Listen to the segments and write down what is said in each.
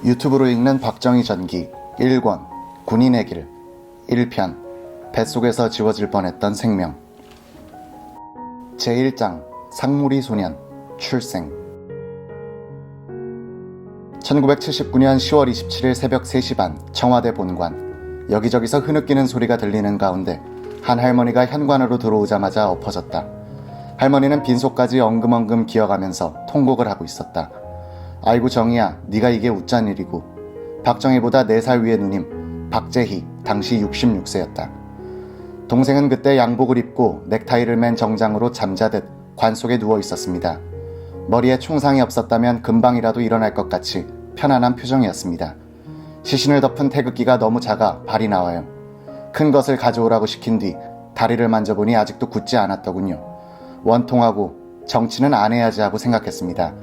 유튜브로 읽는 박정희 전기 1권 군인의 길 1편 뱃속에서 지워질 뻔했던 생명 제1장 상무리 소년 출생 1979년 10월 27일 새벽 3시 반 청와대 본관. 여기저기서 흐느끼는 소리가 들리는 가운데 한 할머니가 현관으로 들어오자마자 엎어졌다. 할머니는 빈속까지 엉금엉금 기어가면서 통곡을 하고 있었다. 아이고 정희야, 네가 이게 웃잔 일이고. 박정희보다 4살 위의 누님 박재희, 당시 66세였다. 동생은 그때 양복을 입고 넥타이를 맨 정장으로 잠자듯 관 속에 누워 있었습니다. 머리에 총상이 없었다면 금방이라도 일어날 것 같이 편안한 표정이었습니다. 시신을 덮은 태극기가 너무 작아 발이 나와요. 큰 것을 가져오라고 시킨 뒤 다리를 만져보니 아직도 굳지 않았더군요. 원통하고 정치는 안 해야지 하고 생각했습니다.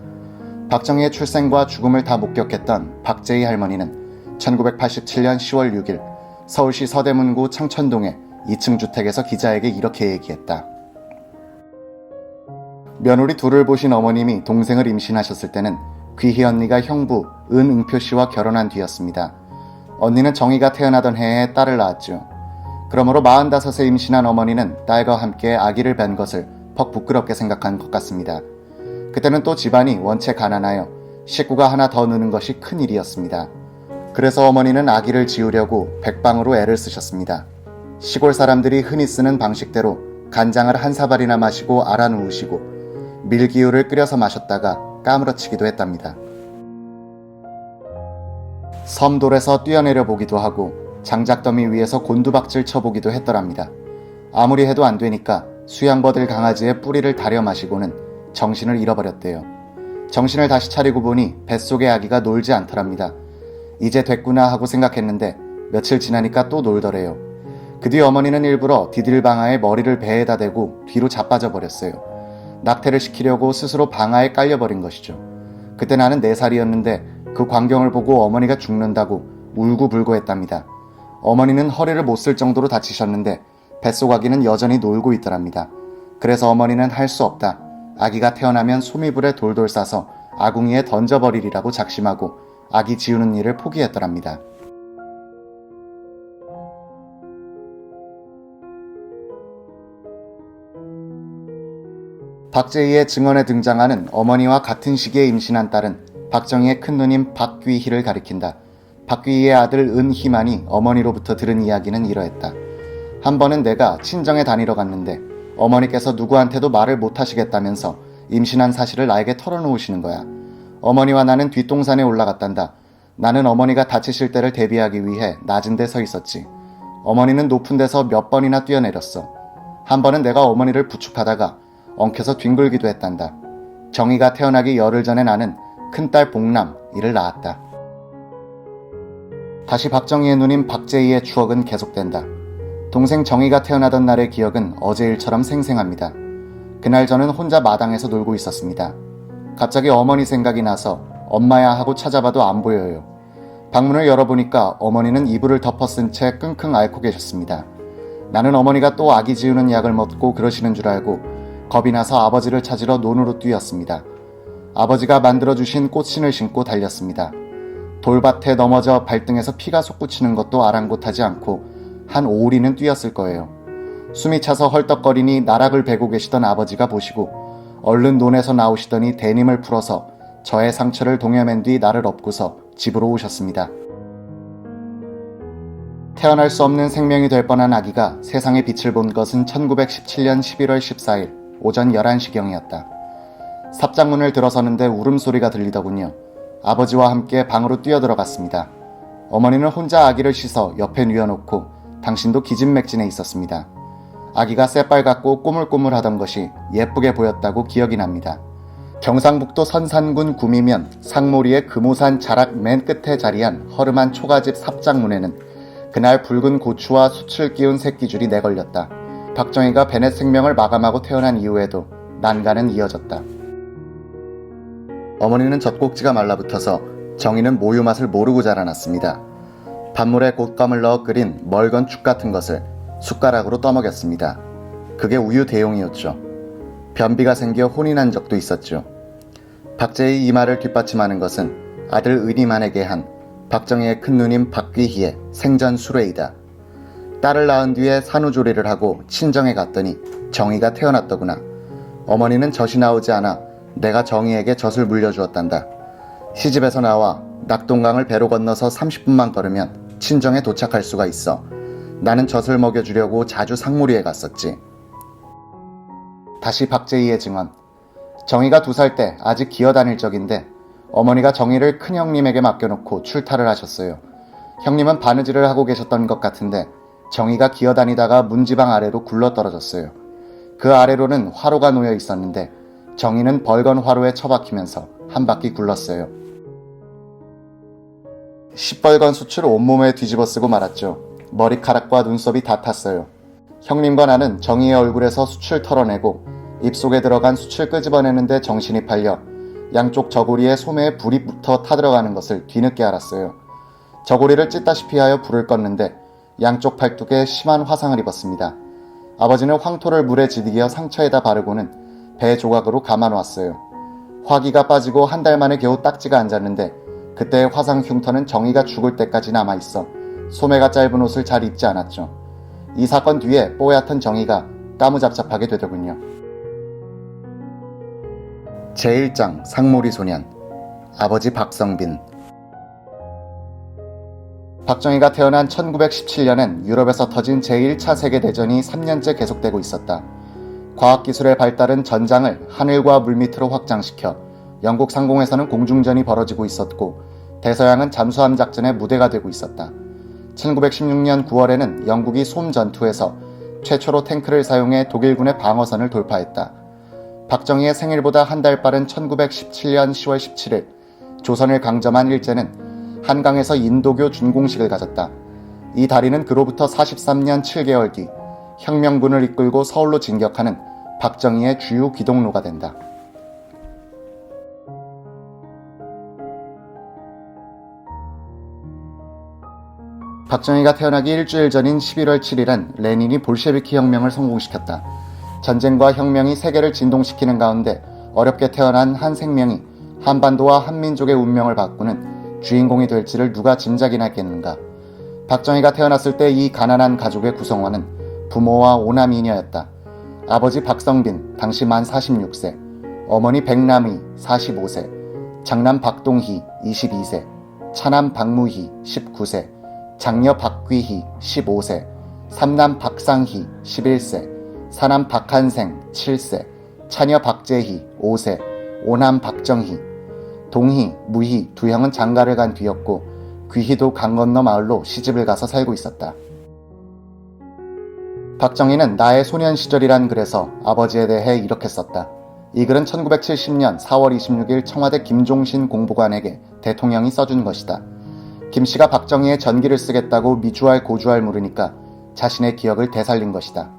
박정희의 출생과 죽음을 다 목격했던 박재희 할머니는 1987년 10월 6일 서울시 서대문구 청천동의 2층 주택에서 기자에게 이렇게 얘기했다. 며느리 둘을 보신 어머님이 동생을 임신하셨을 때는 귀희 언니가 형부 은응표 씨와 결혼한 뒤였습니다. 언니는 정희가 태어나던 해에 딸을 낳았죠. 그러므로 45세 임신한 어머니는 딸과 함께 아기를 뵌 것을 퍽 부끄럽게 생각한 것 같습니다. 그때는 또 집안이 원체 가난하여 식구가 하나 더 느는 것이 큰일이었습니다. 그래서 어머니는 아기를 지우려고 백방으로 애를 쓰셨습니다. 시골 사람들이 흔히 쓰는 방식대로 간장을 한 사발이나 마시고 알아 누우시고 밀기유를 끓여서 마셨다가 까무러치기도 했답니다. 섬돌에서 뛰어내려 보기도 하고 장작더미 위에서 곤두박질 쳐보기도 했더랍니다. 아무리 해도 안 되니까 수양버들 강아지의 뿌리를 다려 마시고는 정신을 잃어버렸대요. 정신을 다시 차리고 보니 뱃속의 아기가 놀지 않더랍니다. 이제 됐구나 하고 생각했는데 며칠 지나니까 또 놀더래요. 그 뒤 어머니는 일부러 디딜방아에 머리를 배에다 대고 뒤로 자빠져 버렸어요. 낙태를 시키려고 스스로 방아에 깔려버린 것이죠. 그때 나는 4살이었는데 그 광경을 보고 어머니가 죽는다고 울고불고 했답니다. 어머니는 허리를 못 쓸 정도로 다치셨는데 뱃속 아기는 여전히 놀고 있더랍니다. 그래서 어머니는 할 수 없다. 아기가 태어나면 소미불에 돌돌 싸서 아궁이에 던져버리리라고 작심하고 아기 지우는 일을 포기했더랍니다. 박재희의 증언에 등장하는 어머니와 같은 시기에 임신한 딸은 박정희의 큰누님 박귀희를 가리킨다. 박귀희의 아들 은희만이 어머니로부터 들은 이야기는 이러했다. 한 번은 내가 친정에 다니러 갔는데 어머니께서 누구한테도 말을 못하시겠다면서 임신한 사실을 나에게 털어놓으시는 거야. 어머니와 나는 뒷동산에 올라갔단다. 나는 어머니가 다치실 때를 대비하기 위해 낮은 데 서 있었지. 어머니는 높은 데서 몇 번이나 뛰어내렸어. 한 번은 내가 어머니를 부축하다가 엉켜서 뒹굴기도 했단다. 정희가 태어나기 열흘 전에 나는 큰딸 복남 이를 낳았다. 다시 박정희의 누님 박재희의 추억은 계속된다. 동생 정희가 태어나던 날의 기억은 어제 일처럼 생생합니다. 그날 저는 혼자 마당에서 놀고 있었습니다. 갑자기 어머니 생각이 나서 엄마야 하고 찾아봐도 안 보여요. 방문을 열어보니까 어머니는 이불을 덮어쓴 채 끙끙 앓고 계셨습니다. 나는 어머니가 또 아기 지우는 약을 먹고 그러시는 줄 알고 겁이 나서 아버지를 찾으러 논으로 뛰었습니다. 아버지가 만들어주신 꽃신을 신고 달렸습니다. 돌밭에 넘어져 발등에서 피가 솟구치는 것도 아랑곳하지 않고 한 5리는 뛰었을 거예요. 숨이 차서 헐떡거리니 나락을 베고 계시던 아버지가 보시고 얼른 논에서 나오시더니 대님을 풀어서 저의 상처를 동여맨 뒤 나를 업고서 집으로 오셨습니다. 태어날 수 없는 생명이 될 뻔한 아기가 세상의 빛을 본 것은 1917년 11월 14일 오전 11시경이었다. 삽장문을 들어서는데 울음소리가 들리더군요. 아버지와 함께 방으로 뛰어들어갔습니다. 어머니는 혼자 아기를 씻어 옆에 뉘어놓고 당신도 기진맥진해 있었습니다. 아기가 새빨갛고 꼬물꼬물하던 것이 예쁘게 보였다고 기억이 납니다. 경상북도 선산군 구미면 상모리의 금오산 자락 맨 끝에 자리한 허름한 초가집 삽장문에는 그날 붉은 고추와 숯을 끼운 새끼줄이 내걸렸다. 박정희가 베넷 생명을 마감하고 태어난 이후에도 난간은 이어졌다. 어머니는 젖꼭지가 말라붙어서 정희는 모유 맛을 모르고 자라났습니다. 밥물에 곶감을 넣어 끓인 멀건 죽 같은 것을 숟가락으로 떠먹였습니다. 그게 우유 대용이었죠. 변비가 생겨 혼이 난 적도 있었죠. 박재희 이 말을 뒷받침하는 것은 아들 의리만에게 한 박정희의 큰누님 박귀희의 생전 수레이다. 딸을 낳은 뒤에 산후조리를 하고 친정에 갔더니 정희가 태어났더구나. 어머니는 젖이 나오지 않아 내가 정희에게 젖을 물려주었단다. 시집에서 나와 낙동강을 배로 건너서 30분만 걸으면 친정에 도착할 수가 있어. 나는 젖을 먹여주려고 자주 상무리에 갔었지. 다시 박제희의 증언. 정희가 2살 때 아직 기어다닐 적인데 어머니가 정희를 큰형님에게 맡겨놓고 출타를 하셨어요. 형님은 바느질을 하고 계셨던 것 같은데 정희가 기어다니다가 문지방 아래로 굴러떨어졌어요. 그 아래로는 화로가 놓여 있었는데 정희는 벌건 화로에 처박히면서 한 바퀴 굴렀어요. 시뻘건 숯을 온몸에 뒤집어 쓰고 말았죠. 머리카락과 눈썹이 다 탔어요. 형님과 나는 정희의 얼굴에서 숯을 털어내고 입속에 들어간 숯을 끄집어내는데 정신이 팔려 양쪽 저고리에 소매에 불이 붙어 타들어가는 것을 뒤늦게 알았어요. 저고리를 찢다시피 하여 불을 껐는데 양쪽 팔뚝에 심한 화상을 입었습니다. 아버지는 황토를 물에 지디겨 상처에다 바르고는 배 조각으로 감아놓았어요. 화기가 빠지고 한 달 만에 겨우 딱지가 앉았는데 그때의 화상 흉터는 정희가 죽을 때까지 남아있어 소매가 짧은 옷을 잘 입지 않았죠. 이 사건 뒤에 뽀얗던 정희가 까무잡잡하게 되더군요. 제1장 상무리 소년. 아버지 박성빈. 박정희가 태어난 1917년엔 유럽에서 터진 제1차 세계대전이 3년째 계속되고 있었다. 과학기술의 발달은 전장을 하늘과 물밑으로 확장시켜 영국 상공에서는 공중전이 벌어지고 있었고 대서양은 잠수함 작전의 무대가 되고 있었다. 1916년 9월에는 영국이 솜 전투에서 최초로 탱크를 사용해 독일군의 방어선을 돌파했다. 박정희의 생일보다 한 달 빠른 1917년 10월 17일 조선을 강점한 일제는 한강에서 인도교 준공식을 가졌다. 이 다리는 그로부터 43년 7개월 뒤 혁명군을 이끌고 서울로 진격하는 박정희의 주요 기동로가 된다. 박정희가 태어나기 일주일 전인 11월 7일엔 레닌이 볼셰비키 혁명을 성공시켰다. 전쟁과 혁명이 세계를 진동시키는 가운데 어렵게 태어난 한 생명이 한반도와 한민족의 운명을 바꾸는 주인공이 될지를 누가 짐작이나 했겠는가. 박정희가 태어났을 때 이 가난한 가족의 구성원은 부모와 5남이녀였다. 아버지 박성빈, 당시 만 46세, 어머니 백남희, 45세, 장남 박동희, 22세, 차남 박무희, 19세, 장녀 박귀희, 15세, 삼남 박상희, 11세, 사남 박한생, 7세, 차녀 박재희, 5세, 오남 박정희, 동희, 무희 두 형은 장가를 간 뒤였고 귀희도 강 건너 마을로 시집을 가서 살고 있었다. 박정희는 나의 소년 시절이란 글에서 아버지에 대해 이렇게 썼다. 이 글은 1970년 4월 26일 청와대 김종신 공보관에게 대통령이 써준 것이다. 김씨가 박정희의 전기를 쓰겠다고 미주알 고주알 물으니까 자신의 기억을 되살린 것이다.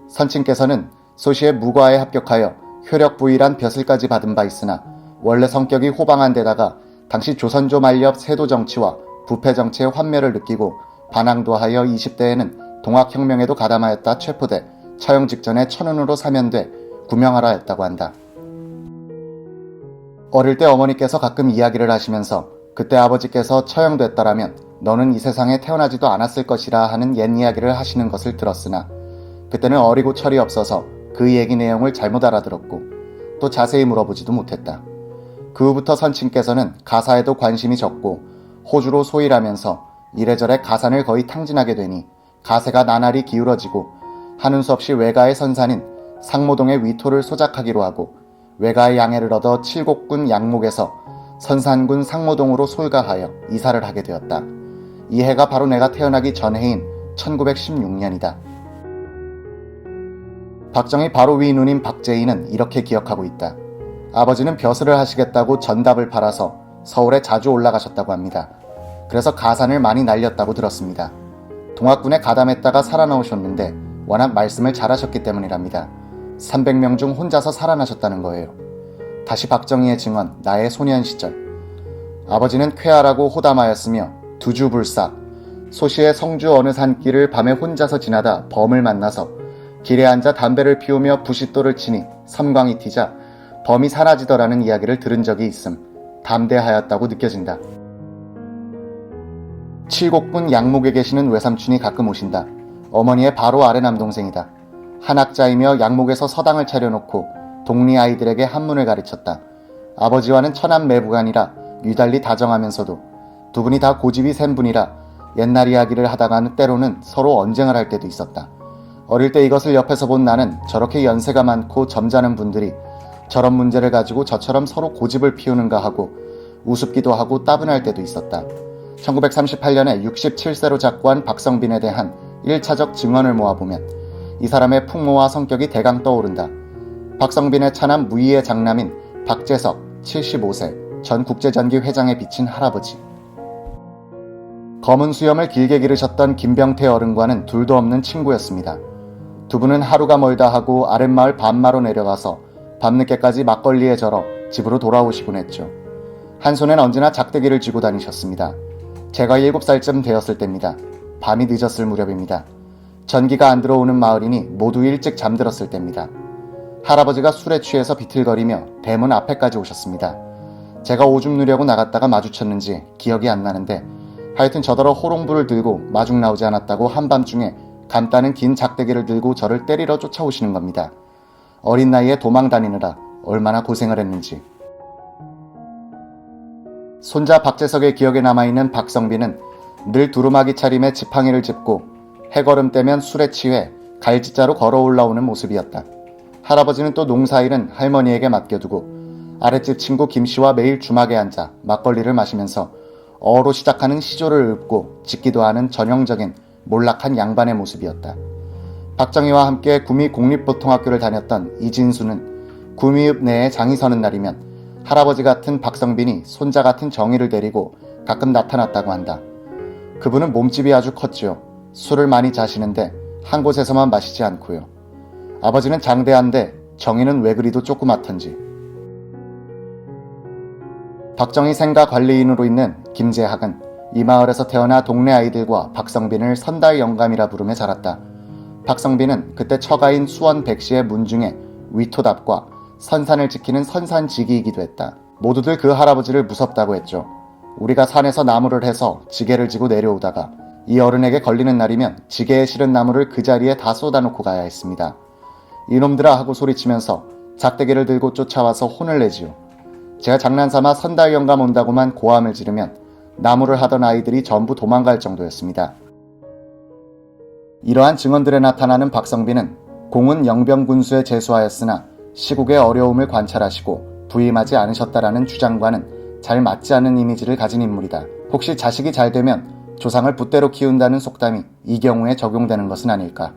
선친께서는 소시의 무과에 합격하여 효력부일한 벼슬까지 받은 바 있으나 원래 성격이 호방한 데다가 당시 조선조 만렵 세도정치와 부패정치의 환멸을 느끼고 반항도 하여 20대에는 동학혁명에도 가담하였다 체포돼 처형 직전에 천운으로 사면돼 구명하라 했다고 한다. 어릴 때 어머니께서 가끔 이야기를 하시면서 그때 아버지께서 처형됐더라면 너는 이 세상에 태어나지도 않았을 것이라 하는 옛 이야기를 하시는 것을 들었으나 그때는 어리고 철이 없어서 그 얘기 내용을 잘못 알아들었고 또 자세히 물어보지도 못했다. 그 후부터 선친께서는 가사에도 관심이 적고 호주로 소일하면서 이래저래 가산을 거의 탕진하게 되니 가세가 나날이 기울어지고 하는 수 없이 외가의 선산인 상모동의 위토를 소작하기로 하고 외가의 양해를 얻어 칠곡군 양목에서 선산군 상모동으로 솔가하여 이사를 하게 되었다. 이 해가 바로 내가 태어나기 전 해인 1916년이다. 박정희 바로 위 누님 박재희는 이렇게 기억하고 있다. 아버지는 벼슬을 하시겠다고 전답을 팔아서 서울에 자주 올라가셨다고 합니다. 그래서 가산을 많이 날렸다고 들었습니다. 동학군에 가담했다가 살아나오셨는데 워낙 말씀을 잘하셨기 때문이랍니다. 300명 중 혼자서 살아나셨다는 거예요. 다시 박정희의 증언, 나의 소년 시절. 아버지는 쾌활하고 호담하였으며 두주불사, 소시의 성주 어느 산길을 밤에 혼자서 지나다 범을 만나서 길에 앉아 담배를 피우며 부싯돌을 치니 섬광이 튀자 범이 사라지더라는 이야기를 들은 적이 있음. 담대하였다고 느껴진다. 칠곡군 양목에 계시는 외삼촌이 가끔 오신다. 어머니의 바로 아래 남동생이다. 한학자이며 양목에서 서당을 차려놓고 동리 아이들에게 한문을 가르쳤다. 아버지와는 천안 매부간이라 유달리 다정하면서도 두 분이 다 고집이 센 분이라 옛날 이야기를 하다가는 때로는 서로 언쟁을 할 때도 있었다. 어릴 때 이것을 옆에서 본 나는 저렇게 연세가 많고 점잖은 분들이 저런 문제를 가지고 저처럼 서로 고집을 피우는가 하고 우습기도 하고 따분할 때도 있었다. 1938년에 67세로 작고한 박성빈에 대한 1차적 증언을 모아보면 이 사람의 풍모와 성격이 대강 떠오른다. 박성빈의 차남 무희의 장남인 박재석 75세 전 국제전기 회장에 비친 할아버지. 검은 수염을 길게 기르셨던 김병태 어른과는 둘도 없는 친구였습니다. 두 분은 하루가 멀다 하고 아랫마을 반마로 내려가서 밤늦게까지 막걸리에 절어 집으로 돌아오시곤 했죠. 한 손엔 언제나 작대기를 쥐고 다니셨습니다. 제가 7살쯤 되었을 때입니다. 밤이 늦었을 무렵입니다. 전기가 안 들어오는 마을이니 모두 일찍 잠들었을 때입니다. 할아버지가 술에 취해서 비틀거리며 대문 앞에까지 오셨습니다. 제가 오줌 누려고 나갔다가 마주쳤는지 기억이 안 나는데 하여튼 저더러 호롱불을 들고 마중 나오지 않았다고 한밤중에 감따는 긴 작대기를 들고 저를 때리러 쫓아오시는 겁니다. 어린 나이에 도망 다니느라 얼마나 고생을 했는지. 손자 박재석의 기억에 남아있는 박성빈은 늘 두루마기 차림에 지팡이를 짚고 해걸음 때면 술에 취해 갈지자로 걸어 올라오는 모습이었다. 할아버지는 또 농사일은 할머니에게 맡겨두고 아랫집 친구 김씨와 매일 주막에 앉아 막걸리를 마시면서 어로 시작하는 시조를 읊고 짓기도 하는 전형적인 몰락한 양반의 모습이었다. 박정희와 함께 구미 공립보통학교를 다녔던 이진수는 구미읍 내에 장이 서는 날이면 할아버지 같은 박성빈이 손자 같은 정희를 데리고 가끔 나타났다고 한다. 그분은 몸집이 아주 컸지요. 술을 많이 자시는데 한 곳에서만 마시지 않고요. 아버지는 장대한데 정희는 왜 그리도 조그맣던지. 박정희 생가 관리인으로 있는 김재학은 이 마을에서 태어나 동네 아이들과 박성빈을 선달 영감이라 부르며 자랐다. 박성빈은 그때 처가인 수원 백씨의 문중에 위토답과 선산을 지키는 선산지기이기도 했다. 모두들 그 할아버지를 무섭다고 했죠. 우리가 산에서 나무를 해서 지게를 지고 내려오다가 이 어른에게 걸리는 날이면 지게에 실은 나무를 그 자리에 다 쏟아놓고 가야 했습니다. 이놈들아 하고 소리치면서 작대기를 들고 쫓아와서 혼을 내지요. 제가 장난삼아 선달 영감 온다고만 고함을 지르면 나무를 하던 아이들이 전부 도망갈 정도였습니다. 이러한 증언들에 나타나는 박성빈은 공은 영병군수에 제수하였으나 시국의 어려움을 관찰하시고 부임하지 않으셨다라는 주장과는 잘 맞지 않는 이미지를 가진 인물이다. 혹시 자식이 잘 되면 조상을 붓대로 키운다는 속담이 이 경우에 적용되는 것은 아닐까?